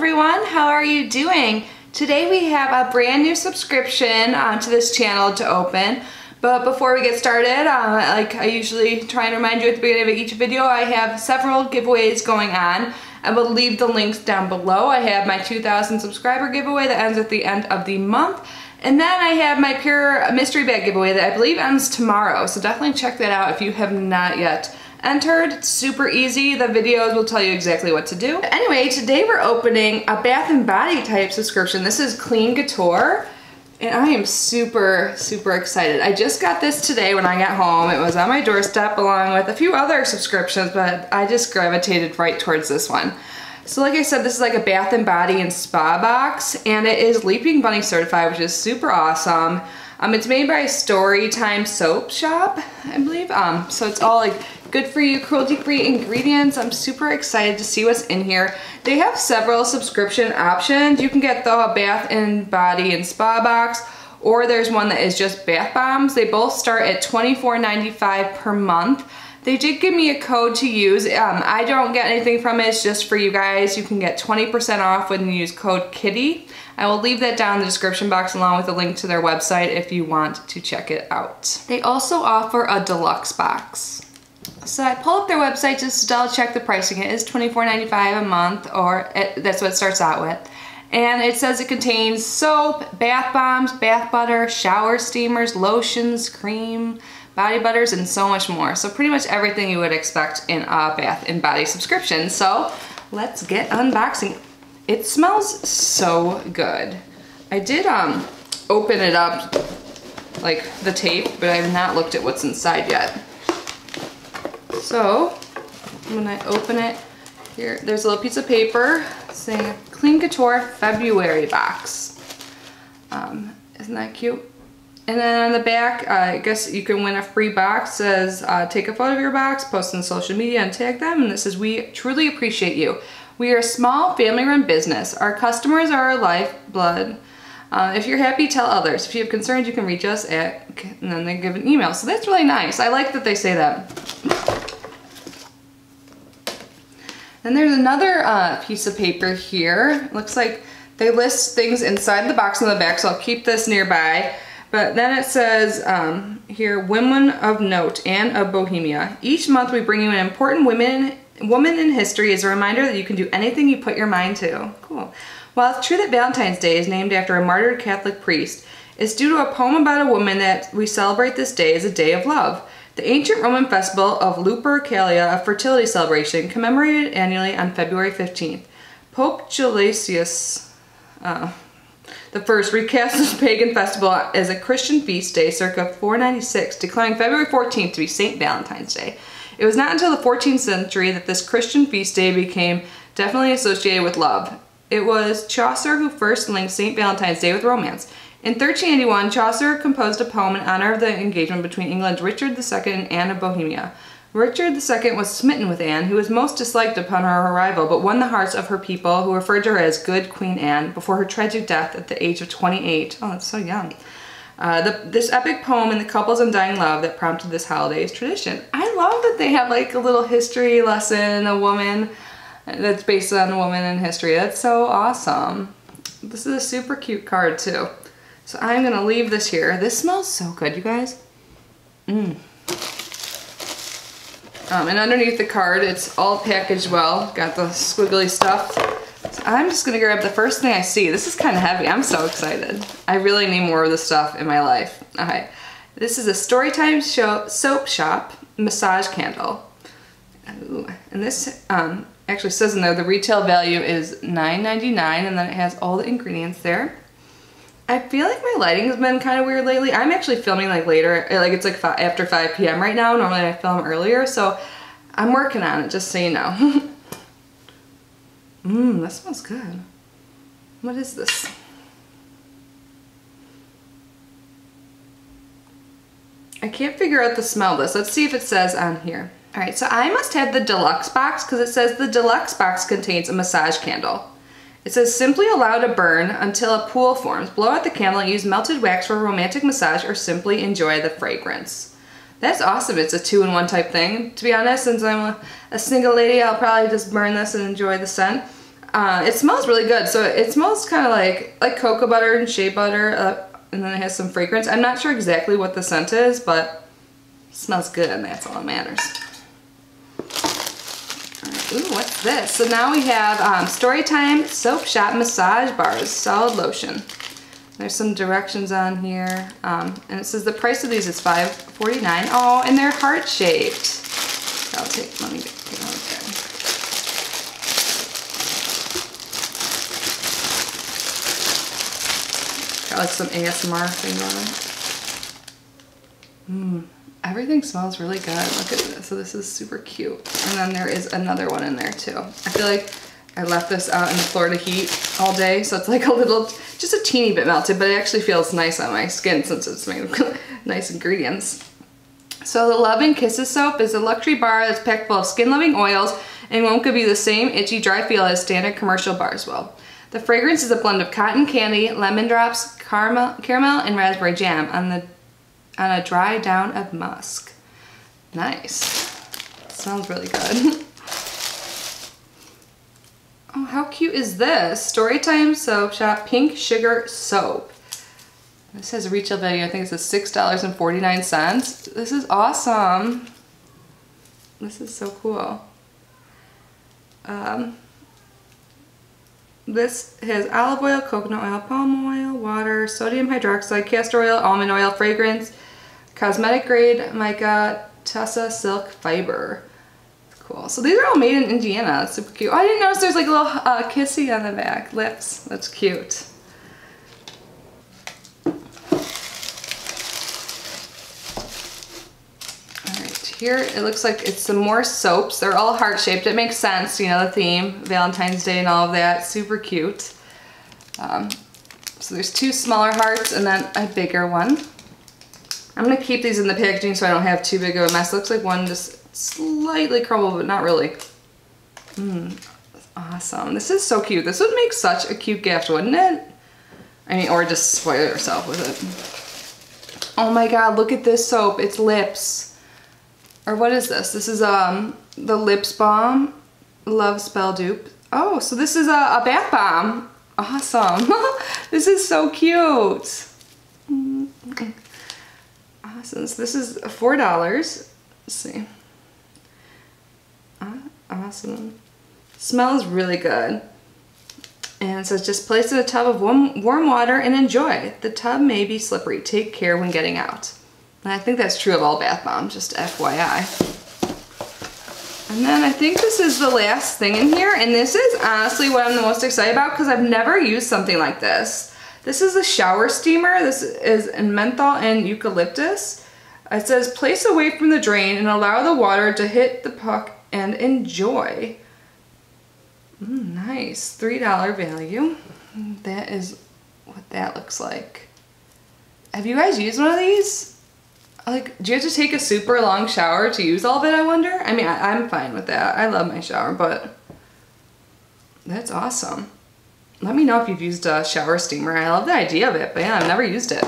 everyone, how are you doing? Today we have a brand new subscription to this channel to open. But before we get started, like I usually try and remind you at the beginning of each video, I have several giveaways going on. I will leave the links down below. I have my 2,000 subscriber giveaway that ends at the end of the month. And then I have my pure mystery bag giveaway that I believe ends tomorrow. So definitely check that out if you have not yet entered. It's super easy. The videos will tell you exactly what to do. Anyway, today we're opening a Bath and Body type subscription. This is Clean Couture. And I am super, super excited. I just got this today when I got home. It was on my doorstep along with a few other subscriptions, but I just gravitated right towards this one. So like I said, this is like a Bath and Body and Spa box, and it is Leaping Bunny certified, which is super awesome. It's made by Storytime Soap Shop, I believe. So it's all like good for you, cruelty-free ingredients. I'm super excited to see what's in here. They have several subscription options. You can get the Bath and Body and Spa box, or there's one that is just bath bombs. They both start at $24.95 per month. They did give me a code to use. I don't get anything from it, it's just for you guys. You can get 20% off when you use code KITTY. I will leave that down in the description box along with a link to their website if you want to check it out. They also offer a deluxe box. So I pulled up their website just to double check the pricing. It is $24.95 a month, or that's what it starts out with. And it says it contains soap, bath bombs, bath butter, shower steamers, lotions, cream, body butters, and so much more. So pretty much everything you would expect in a Bath and Body subscription. So let's get unboxing. It smells so good. I did open it up, like the tape, but I have not looked at what's inside yet. So when I open it, here, there's a little piece of paper saying Clean Couture February box. Isn't that cute? And then on the back, I guess you can win a free box. It says, take a photo of your box, post on social media, and tag them. And this says, we truly appreciate you. We are a small family-run business. Our customers are our lifeblood. If you're happy, tell others. If you have concerns, you can reach us at, and then they give an email. So that's really nice. I like that they say that. Then there's another piece of paper here. It looks like they list things inside the box on the back, so I'll keep this nearby. But then it says here, Women of Note and of Bohemia. Each month we bring you an important woman in history as a reminder that you can do anything you put your mind to. Cool. While it's true that Valentine's Day is named after a martyred Catholic priest, it's due to a poem about a woman that we celebrate this day as a day of love. The ancient Roman festival of Lupercalia, a fertility celebration, commemorated annually on February 15th. Pope Gelasius the first recast this pagan festival as a Christian feast day circa 496, declaring February 14th to be St. Valentine's Day. It was not until the 14th century that this Christian feast day became definitely associated with love. It was Chaucer who first linked St. Valentine's Day with romance. In 1381, Chaucer composed a poem in honor of the engagement between England's Richard II and Anne of Bohemia. Richard II was smitten with Anne, who was most disliked upon her arrival, but won the hearts of her people, who referred to her as Good Queen Anne, before her tragic death at the age of 28. Oh, that's so young. This epic poem and the couple's undying love that prompted this holiday's tradition. I love that they have like a little history lesson, a woman that's based on a woman in history. That's so awesome. This is a super cute card too. So I'm gonna leave this here. This smells so good, you guys. And underneath the card, it's all packaged well. Got the squiggly stuff. So I'm just gonna grab the first thing I see. This is kind of heavy. I'm so excited. I really need more of this stuff in my life. Okay, this is a Storytime Soap Shop massage candle. Ooh. And this actually says in there the retail value is $9.99, and then it has all the ingredients there. I feel like my lighting has been kind of weird lately. I'm actually filming like later, like it's like after 5 p.m. right now. Normally I film earlier, so I'm working on it, just so you know. That smells good. What is this? I can't figure out the smell of this. Let's see if it says on here. All right, so I must have the deluxe box because it says the deluxe box contains a massage candle. It says simply allow to burn until a pool forms. Blow out the candle and use melted wax for a romantic massage, or simply enjoy the fragrance. That's awesome. It's a 2-in-1 type thing. To be honest, since I'm a single lady, I'll probably just burn this and enjoy the scent. It smells really good. So it smells kind of like cocoa butter and shea butter, and then it has some fragrance. I'm not sure exactly what the scent is, but it smells good, and that's all that matters. All right, ooh, what's this? So now we have Storytime Soap Shop Massage Bars Solid Lotion. There's some directions on here, and it says the price of these is $5.49. Oh, and they're heart-shaped. Let me get one again. Got like some ASMR thing on it. Everything smells really good. Look at this. So this is super cute. And then there is another one in there too. I feel like I left this out in the Florida heat all day, so it's like a little, just a teeny bit melted, but it actually feels nice on my skin since it's made of nice ingredients. So the Love and Kisses soap is a luxury bar that's packed full of skin-loving oils and won't give you the same itchy, dry feel as standard commercial bars will. The fragrance is a blend of cotton candy, lemon drops, caramel, and raspberry jam on a dry down of musk. Nice. Smells really good. Oh, how cute is this? Storytime Soap Shop Pink Sugar Soap. This has a retail value, I think it says $6.49. This is awesome. This is so cool. This has olive oil, coconut oil, palm oil, water, sodium hydroxide, castor oil, almond oil, fragrance, cosmetic grade mica, Tessa silk fiber. Cool. So these are all made in Indiana. That's super cute. Oh, I didn't notice there's like a little kissy on the back. Lips. That's cute. Here it looks like it's some more soaps. They're all heart-shaped. It makes sense, you know, the theme, Valentine's Day and all of that. Super cute. So there's two smaller hearts and then a bigger one. I'm gonna keep these in the packaging so I don't have too big of a mess. Looks like one just slightly crumbled, but not really. Awesome. This is so cute. This would make such a cute gift, wouldn't it? I mean, or just spoil yourself with it. Oh my God, look at this soap. It's lips. Or what is this? This is the Lips Balm Love Spell Dupe. Oh, so this is a bath bomb. Awesome. This is so cute. Awesome. So this is $4. Let's see. Awesome. Smells really good. And it says just place in a tub of warm water and enjoy. The tub may be slippery. Take care when getting out. And I think that's true of all bath bombs, just FYI. And then I think this is the last thing in here, and this is honestly what I'm the most excited about because I've never used something like this. This is a shower steamer. This is in menthol and eucalyptus. It says place away from the drain and allow the water to hit the puck and enjoy. Nice, $3 value. That is what that looks like. Have you guys used one of these? Like, do you have to take a super long shower to use all of it, I wonder? I mean, I'm fine with that. I love my shower, but that's awesome. Let me know if you've used a shower steamer. I love the idea of it, but yeah, I've never used it.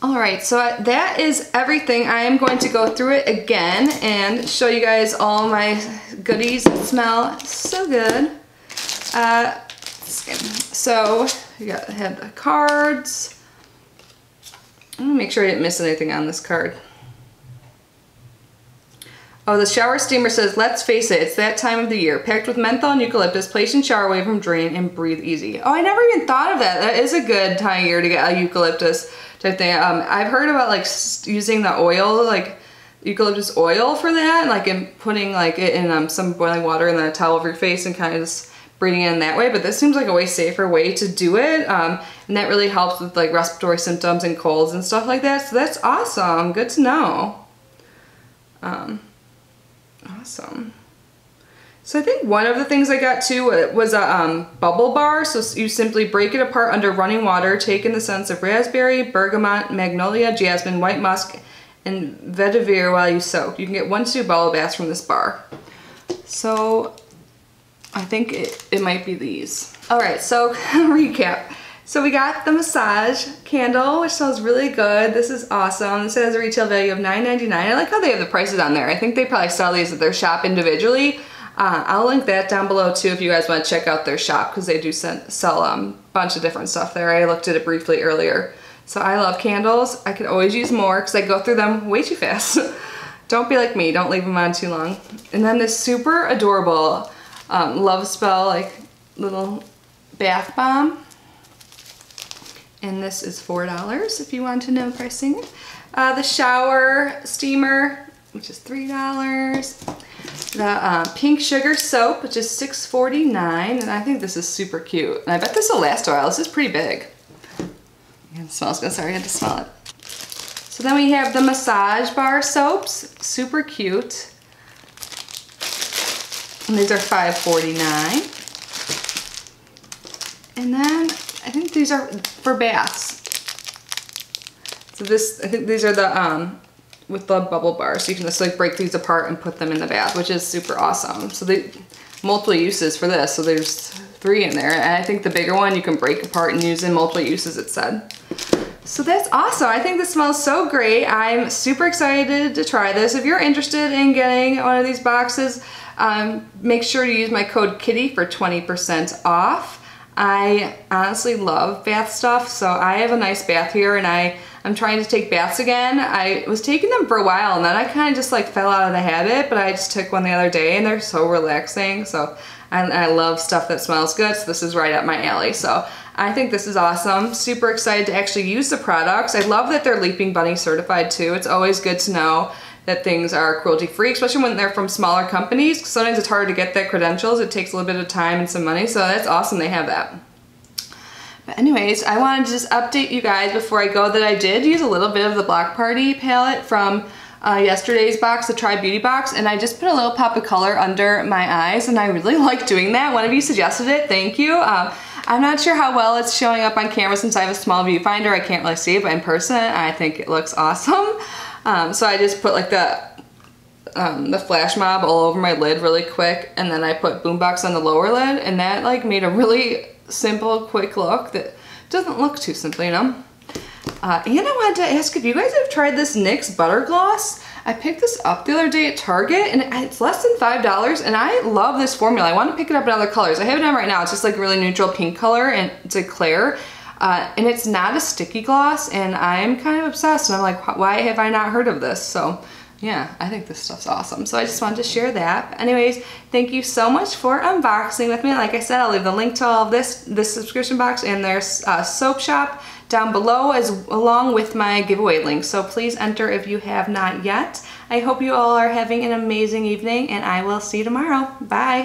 All right, so that is everything. I am going to go through it again and show you guys all my goodies that smell so good. So you had the cards. I'm gonna make sure I didn't miss anything on this card. Oh, the shower steamer says, let's face it, it's that time of the year. Packed with menthol and eucalyptus, place and shower away from drain and breathe easy. Oh, I never even thought of that. That is a good time of year to get a eucalyptus type thing. I've heard about like using the oil, like eucalyptus oil for that, like in putting like it in some boiling water and then a towel over your face and kind of just breathing in that way, but this seems like a way safer way to do it, and that really helps with like respiratory symptoms and colds and stuff like that, so that's awesome. Good to know. Awesome. So I think one of the things I got too was a bubble bar, so you simply break it apart under running water, take in the scents of raspberry, bergamot, magnolia, jasmine, white musk, and vetiver while you soak. You can get 1 to 2 bubble baths from this bar. So I think it might be these. All right, so recap. So we got the massage candle, which smells really good. This is awesome. This has a retail value of $9.99. I like how they have the prices on there. I think they probably sell these at their shop individually. I'll link that down below too if you guys want to check out their shop, because they do sell a bunch of different stuff there. I looked at it briefly earlier. So I love candles. I could always use more because I go through them way too fast. Don't be like me, don't leave them on too long. And then this super adorable Love Spell like little bath bomb. And this is $4 if you want to know pricing. The shower steamer, which is $3. The pink sugar soap, which is $6.49, and I think this is super cute. And I bet this will last a while. This is pretty big. And it smells good. Sorry, I had to smell it. So then we have the massage bar soaps, super cute. And these are $5.49. And then I think these are for baths. So this, I think these are the with the bubble bars, so you can just like break these apart and put them in the bath, which is super awesome. So they multiple uses for this. So there's 3 in there, and I think the bigger one you can break apart and use in multiple uses, it said. So that's awesome. I think this smells so great. I'm super excited to try this. If you're interested in getting one of these boxes, make sure to use my code KITTY for 20% off. I honestly love bath stuff, so I have a nice bath here, and I'm trying to take baths again. I was taking them for a while, and then I kind of just like fell out of the habit, but I just took one the other day, and they're so relaxing. So I love stuff that smells good, so this is right up my alley. So I think this is awesome. Super excited to actually use the products. I love that they're Leaping Bunny certified too. It's always good to know that things are cruelty-free, especially when they're from smaller companies, because sometimes it's hard to get their credentials. It takes a little bit of time and some money, so that's awesome they have that. But anyways, I wanted to just update you guys before I go that I did use a little bit of the Block Party palette from yesterday's box, the Try Beauty box, and I just put a little pop of color under my eyes, and I really like doing that. One of you suggested it, thank you. I'm not sure how well it's showing up on camera since I have a small viewfinder. I can't really see it, but in person, I think it looks awesome. So I just put like the flash mob all over my lid really quick, and then I put boombox on the lower lid, and that like made a really simple, quick look that doesn't look too simple, you know? And I wanted to ask if you guys have tried this NYX Butter Gloss. I picked this up the other day at Target, and it's less than $5, and I love this formula. I want to pick it up in other colors. I have it on right now. It's just like a really neutral pink color, and it's a Claire. And it's not a sticky gloss, and I'm kind of obsessed, and I'm like, why have I not heard of this? So yeah, I think this stuff's awesome. So I just wanted to share that. But anyways, thank you so much for unboxing with me. Like I said, I'll leave the link to all of this subscription box and their soap shop down below, along with my giveaway link. So please enter if you have not yet. I hope you all are having an amazing evening, and I will see you tomorrow. Bye.